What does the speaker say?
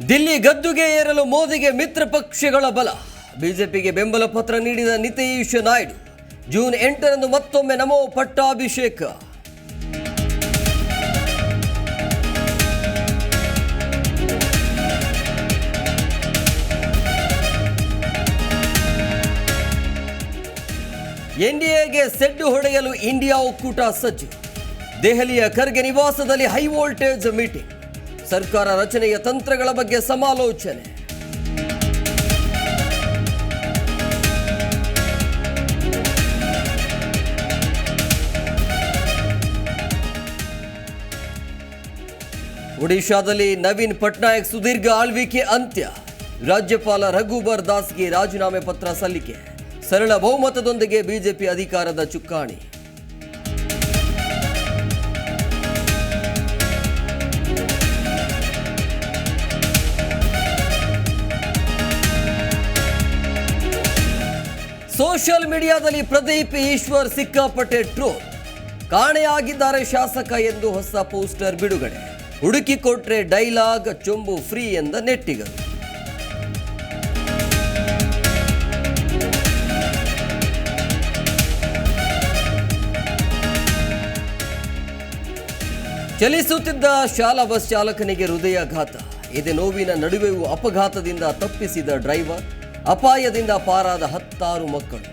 ದಿಲ್ಲಿ ಗದ್ದುಗೆ ಏರಲು ಮೋದಿಗೆ ಮಿತ್ರ ಪಕ್ಷಗಳ ಬಲ. ಬಿಜೆಪಿಗೆ ಬೆಂಬಲ ಪತ್ರ ನೀಡಿದ ನಿತೀಶ್ ನಾಯ್ಡು ಜೂನ್ 8ರಂದು ಮತ್ತೊಮ್ಮೆ ನಮೋ ಪಟ್ಟಾಭಿಷೇಕ. ಎನ್ಡಿಎಗೆ ಸೆಡ್ಡು ಹೊಡೆಯಲು ಇಂಡಿಯಾ ಒಕ್ಕೂಟ ಸಜ್ಜು. ದೆಹಲಿಯ ಖರ್ಗೆ ನಿವಾಸದಲ್ಲಿ ಹೈ ವೋಲ್ಟೇಜ್ ಮೀಟಿಂಗ್. ಸರ್ಕಾರ ರಚನೆಯ ತಂತ್ರಗಳ ಬಗ್ಗೆ ಸಮಾಲೋಚನೆ. ಒಡಿಶಾದಲ್ಲಿ ನವೀನ್ ಪಟ್ನಾಯಕ್ ಸುದೀರ್ಘ ಆಳ್ವಿಕೆ ಅಂತ್ಯ. ರಾಜ್ಯಪಾಲ ರಘುಬರ್ ದಾಸ್ಗೆ ರಾಜೀನಾಮೆ ಪತ್ರ ಸಲ್ಲಿಕೆ. ಸರಳ ಬಹುಮತದೊಂದಿಗೆ ಬಿಜೆಪಿ ಅಧಿಕಾರದ ಚುಕ್ಕಾಣಿ. ಸೋಷಿಯಲ್ ಮೀಡಿಯಾದಲ್ಲಿ ಪ್ರದೀಪ್ ಈಶ್ವರ್ ಸಿಕ್ಕಾಪಟ್ಟೆ ಟ್ರೋಲ್. ಕಾಣೆಯಾಗಿದ್ದಾರೆ ಶಾಸಕ ಎಂದು ಹೊಸ ಪೋಸ್ಟರ್ ಬಿಡುಗಡೆ. ಹುಡುಕಿ ಕೊಟ್ರೆ ಡೈಲಾಗ್ ಚೊಂಬು ಫ್ರೀ ಎಂದ ನೆಟ್ಟಿಗರು. ಚಲಿಸುತ್ತಿದ್ದ ಶಾಲಾ ಬಸ್ ಚಾಲಕನಿಗೆ ಹೃದಯಾಘಾತ. ಎದೆ ನೋವಿನ ನಡುವೆಯೂ ಅಪಘಾತದಿಂದ ತಪ್ಪಿಸಿದ ಡ್ರೈವರ್. ಅಪಾಯದಿಂದ ಪಾರಾದ 10 ಮಕ್ಕಳು.